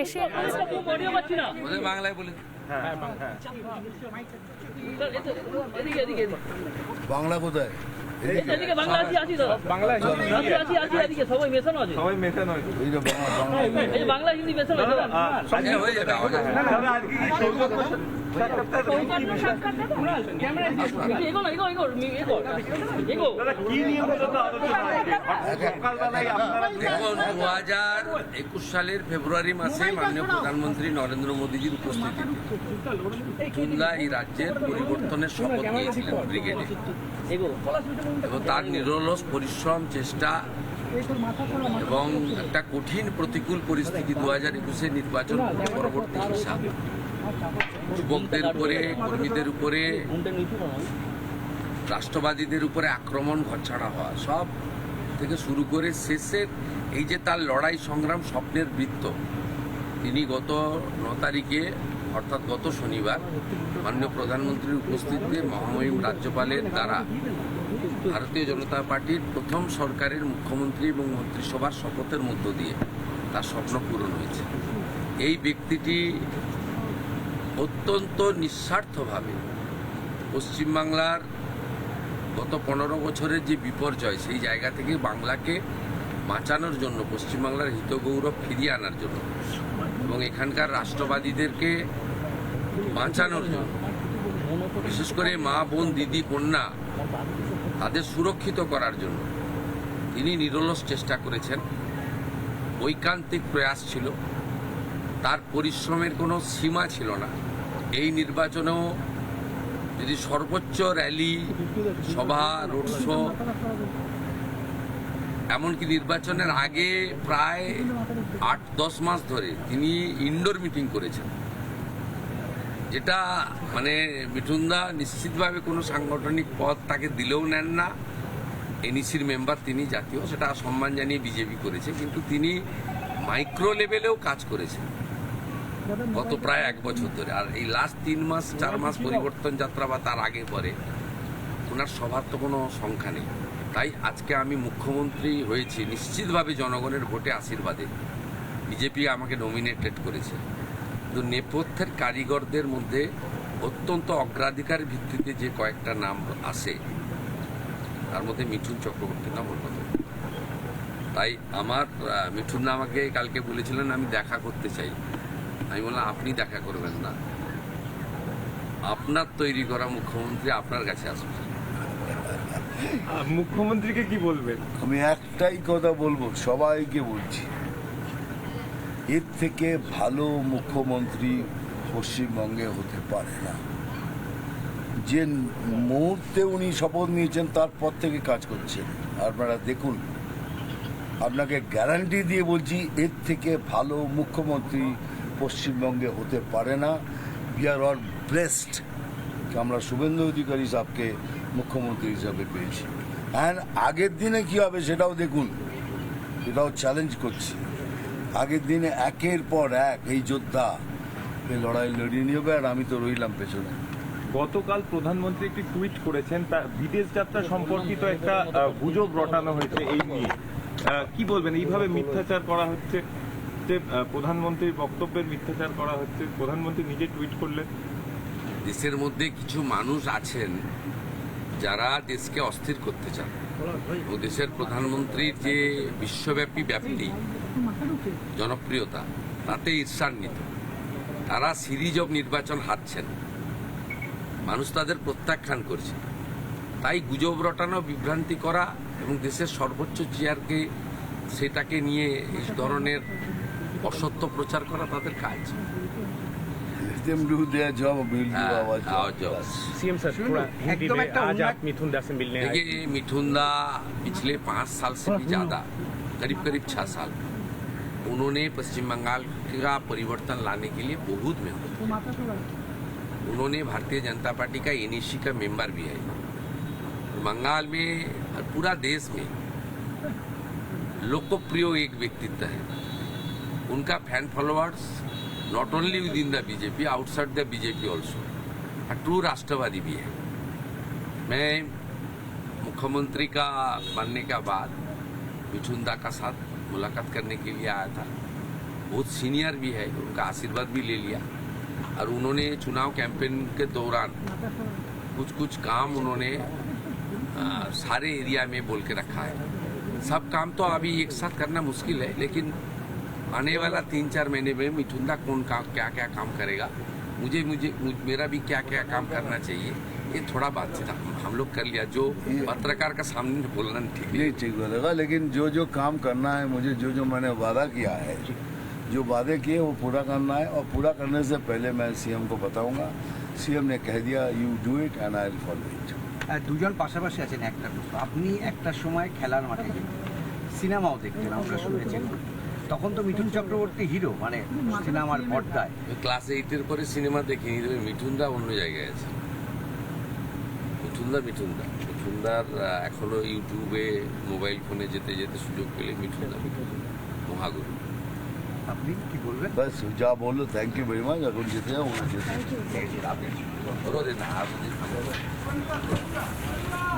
এসে বাংলায় বলে বাংলা কোথায়? এদিকে বাংলা আছি তো বাংলা আছি সবাই মেশানো আছে এই যে বাংলা এই বাংলা হিন্দি মেশানো আছে হয়ে যাবে দেখুন 2021 সালের ফেব্রুয়ারি মাসে মাননীয় প্রধানমন্ত্রী নরেন্দ্র মোদীজির উপস্থিতিতে মিঠুনদা এই রাজ্যের পরিবর্তনের শপথ নিয়েছিলেন ব্রিগেডে এবং তার নিরলস পরিশ্রম চেষ্টা এবং একটা কঠিন প্রতিকূল পরিস্থিতি 2021 নির্বাচন পরবর্তী হিসাব যুবকদের উপরে কর্মীদের উপরে রাষ্ট্রবাদীদের উপরে আক্রমণ ঘরছাড়া হওয়া সব থেকে শুরু করে শেষের এই যে তার লড়াই সংগ্রাম স্বপ্নের বৃত্ত তিনি গত 9 তারিখে অর্থাৎ গত শনিবার মাননীয় প্রধানমন্ত্রীর উপস্থিতিতে মহামহিম রাজ্যপালের দ্বারা ভারতীয় জনতা পার্টির প্রথম সরকারের মুখ্যমন্ত্রী এবং মন্ত্রিসভার শপথের মধ্য দিয়ে তার স্বপ্ন পূরণ হয়েছে। এই ব্যক্তিটি অত্যন্ত নিঃস্বার্থভাবে পশ্চিমবাংলার গত 15 বছরের যে বিপর্যয় সেই জায়গা থেকে বাংলাকে বাঁচানোর জন্য পশ্চিমবাংলার হিতগৌরব ফিরিয়ে আনার জন্য এবং এখানকার রাষ্ট্রবাদীদেরকে বাঁচানোর জন্য বিশেষ করে মা বোন দিদি কন্যা তাদের সুরক্ষিত করার জন্য তিনি নিরলস চেষ্টা করেছেন। ঐকান্তিক প্রয়াস ছিল, তার পরিশ্রমের কোনো সীমা ছিল না। এই নির্বাচনেও যদি সর্বোচ্চ র্যালি সভা রোড শো এমনকি নির্বাচনের আগে প্রায় 8-10 মাস ধরে তিনি ইনডোর মিটিং করেছেন, যেটা মানে মিঠুনদা নিশ্চিতভাবে কোনো সাংগঠনিক পদ তাকে দিলেও নেন না। এনইসির মেম্বার তিনি জাতীয়, সেটা সম্মান জানিয়ে বিজেপি করেছে, কিন্তু তিনি মাইক্রো লেভেলেও কাজ করেছেন গত প্রায় 1 বছর ধরে। আর এই লাস্ট 3-4 মাস পরিবর্তন যাত্রা বা তার আগে পরে ওনার সভার তো কোনো সংখ্যা নেই। তাই আজকে আমি মুখ্যমন্ত্রী হয়েছি নিশ্চিতভাবে জনগণের ভোটে আশীর্বাদে। বিজেপি আমাকে নমিনেটেড করেছে, কিন্তু নেপথ্যের কারিগরদের মধ্যে অত্যন্ত অগ্রাধিকার ভিত্তিতে যে কয়েকটা নাম আসে তার মধ্যে মিঠুন চক্রবর্তীর নাম অন্যতম। তাই আমার মিঠুন আমাকে কালকে বলেছিলেন আমি দেখা করতে চাই। আমি বললাম আপনি দেখা করবেন না, আপনার তৈরি করা মুখ্যমন্ত্রী আপনার কাছে আসবে। মুখ্যমন্ত্রীকে কি বলবেন? আমি একটাই কথা বলবো, সবাইকে বলছি, এর থেকে ভালো মুখ্যমন্ত্রী পশ্চিমবঙ্গে হতে পারে না। যে মুহূর্তে উনি শপথ নিয়েছেন তারপর থেকে কাজ করছেন, আপনারা দেখুন। আপনাকে গ্যারান্টি দিয়ে বলছি এর থেকে ভালো মুখ্যমন্ত্রী পশ্চিমবঙ্গে হতে পারে না। উই আর অল ব্লেসড, আমরা শুভেন্দু অধিকারী সাহেবকে মুখ্যমন্ত্রী হিসাবে পেয়েছি। অ্যান্ড আগের দিনে কী হবে সেটাও দেখুন, এটাও চ্যালেঞ্জ করছি। আগের দিনে একের পর এক এই যোদ্ধা এই লড়াই লড়িয়ে নিয়ে হবে, আর আমি তো রইলাম পেছনে। গতকাল প্রধানমন্ত্রী একটি টুইট করেছেন, তার বিদেশ যাত্রা সম্পর্কিত একটা গুজব রটানো হয়েছে। এই নিয়ে কি বলবেন? এইভাবে মিথ্যাচার করা হচ্ছে, যে প্রধানমন্ত্রীর বক্তব্যের মিথ্যাচার করা হচ্ছে। প্রধানমন্ত্রী নিজে টুইট করলেন। দেশের মধ্যে কিছু মানুষ আছেন যারা দেশকে অস্থির করতে চান ও দেশের প্রধানমন্ত্রীর যে বিশ্বব্যাপী ব্যাপ্তি জনপ্রিয়তা তাতে ঈর্ষান্বিত। তারা সিরিজ অব নির্বাচন হারছেন, মানুষ তাদের প্রত্যাখ্যান করছে। তাই গুজব রটানো, বিভ্রান্তি করা এবং দেশের সর্বোচ্চ চেয়ারকে সেটাকে নিয়ে এই ধরনের অসত্য প্রচার করা তাদের কাজ। Them do their job, we'll do our job. CM sir थोड़ा हिंदी में आज आप मिथुन दा से मिलने आए। देखिए मिथुन दा पिछले 5 साल से भी ज्यादा, करीब 6 साल उन्होंने पश्चिम बंगाल का परिवर्तन लाने के लिए बहुत मेहनत की। उन्होंने भारतीय जनता पार्टी का एनईसी का मेंबर भी है। बंगाल में और पूरा देश में लोकप्रिय एक व्यक्तित्व है। उनका fan followers not only within the BJP, outside the BJP also, a true राष्ट्रवादी भी है। मैं मुख्यमंत्री का बनने के बाद मिठुन दा का साथ मुलाकात करने के लिए आया था। बहुत सीनियर भी है, उनका आशीर्वाद भी ले लिया। और उन्होंने चुनाव कैंपेन के दौरान कुछ काम उन्होंने सारे एरिया में बोल के रखा है। सब काम तो अभी एक साथ करना मुश्किल है, लेकिन आने वाला 3-4 महीने में मिथुन दा कौन क्या क्या काम करेगा, मेरा भी क्या क्या काम करना चाहिए, ये थोड़ा बातचीत हम लोग कर लिया। जो पत्रकार का सामने बोलना ठीक नहीं ठीक बोलेगा, लेकिन जो काम करना है मुझे, जो मैंने वादा किया है, जो वादे किए वो पूरा करना है। और पूरा करने से पहले मैं सीएम को बताऊंगा। सीएम ने कह दिया you do it and I will follow it. দুজন পাশাপাশি আছেন, একটা প্রশ্ন, আপনি একটা সময় খেলার মাঠে সিনেমাও দেখতেন, আমরা শুনেছি, তখন তো মিঠুন চক্রবর্তী হিরো, মানে সিনেমার পর্দায়। ক্লাস 8-এর পরে সিনেমা দেখিনি, তবে মিঠুন দা অন্য জায়গায় আছে। মিঠুনদার এখনো ইউটিউবে মোবাইল ফোনে যেতে যেতে সুযোগ পেলে মিঠুনদা মহাগুরু। আপনি কি বলবেন? बस जा बोलो, थैंक यू वेरी मच। अगर जीते हैं वो जीते।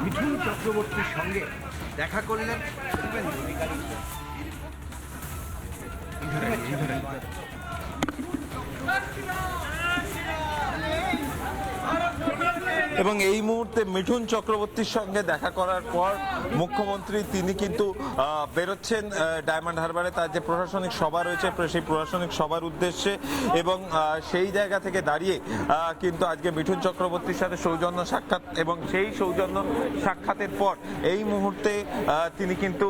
মিঠুন চক্রবর্তীর সঙ্গে দেখা করলেন শুভেন্দু অধিকারী। এবং এই মুহূর্তে মিঠুন চক্রবর্তীর সঙ্গে দেখা করার পর মুখ্যমন্ত্রী তিনি কিন্তু বেরোচ্ছেন ডায়মন্ড হারবারে তার যে প্রশাসনিক সভা রয়েছে সেই প্রশাসনিক সভার উদ্দেশ্যে। এবং সেই জায়গা থেকে দাঁড়িয়ে কিন্তু আজকে মিঠুন চক্রবর্তীর সাথে সৌজন্য সাক্ষাৎ, এবং সেই সৌজন্য সাক্ষাতের পর এই মুহূর্তে তিনি কিন্তু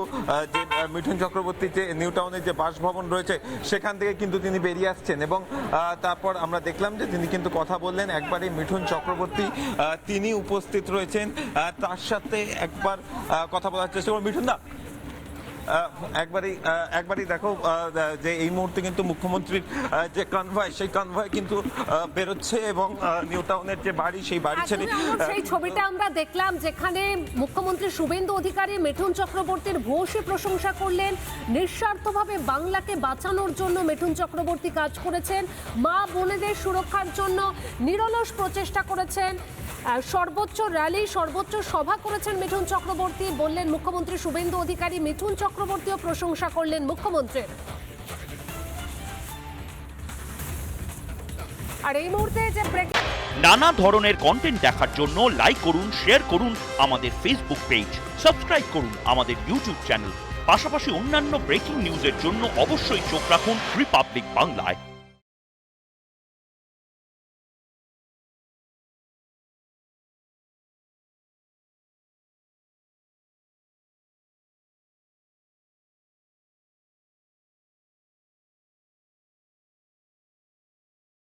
যে মিঠুন চক্রবর্তীর যে নিউ টাউনের যে বাসভবন রয়েছে সেখান থেকে কিন্তু তিনি বেরিয়ে আসছেন। এবং তারপর আমরা দেখলাম যে তিনি কিন্তু কথা বললেন। একবারে মিঠুন চক্রবর্তী তিনি উপস্থিত রয়েছেন, তার সাথে একবার কথা বলার চেষ্টা করব। মিঠুন দা, একবারই দেখো যে এই মুহূর্তে কিন্তু মুখ্যমন্ত্রীর যে কনভয়, সেই কনভয় কিন্তু বেরোচ্ছে এবং নিউ টাউনের যে বাড়ি, সেই বাড়ি ছেড়ে সেই ছবিটা আমরা দেখলাম, যেখানে মুখ্যমন্ত্রী শুভেন্দু অধিকারী মিঠুন চক্রবর্তীর ভূয়সী প্রশংসা করলেন। নিঃস্বার্থভাবে বাংলাকে বাঁচানোর জন্য মিঠুন চক্রবর্তী কাজ করেছেন, মা বোনেদের সুরক্ষার জন্য নিরলস প্রচেষ্টা করেছেন, সর্বোচ্চ র্যালি, সর্বোচ্চ সভা করেছেন মিঠুন চক্রবর্তী। বললেন মুখ্যমন্ত্রী শুভেন্দু অধিকারী, মিঠুন চক্রবর্তীও প্রশংসা করলেন মুখ্যমন্ত্রীর। আর এই মুহূর্তে যে নানা ধরনের কন্টেন্ট দেখার জন্য লাইক করুন, শেয়ার করুন আমাদের ফেসবুক পেজ, সাবস্ক্রাইব করুন আমাদের ইউটিউব চ্যানেল। পাশাপাশি অন্যান্য ব্রেকিং নিউজের জন্য অবশ্যই চোখ রাখুন রিপাবলিক বাংলায়।